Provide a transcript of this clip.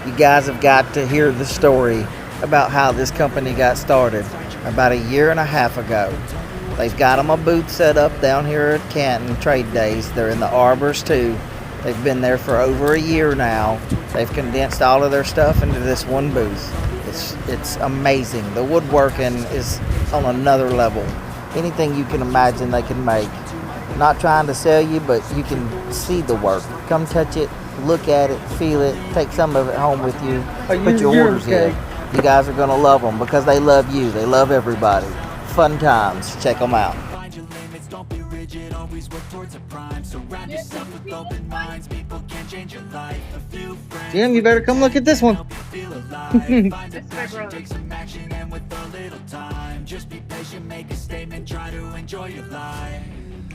You guys have got to hear the story about how this company got started about a year and a half ago. They've got them a booth set up down here at Canton Trade Days. They're in the Arbors too. They've been there for over a year now. They've condensed all of their stuff into this one booth. It's amazing. The woodworking is on another level. Anything you can imagine they can make. Not trying to sell you, but you can see the work. Come touch it, look at it, feel it, take some of it home with you, put your orders in. You guys are going to love them because they love you. They love everybody. Fun times. Check them out. Jim, you better come look at this one. Just be patient, make a statement, try to enjoy your life.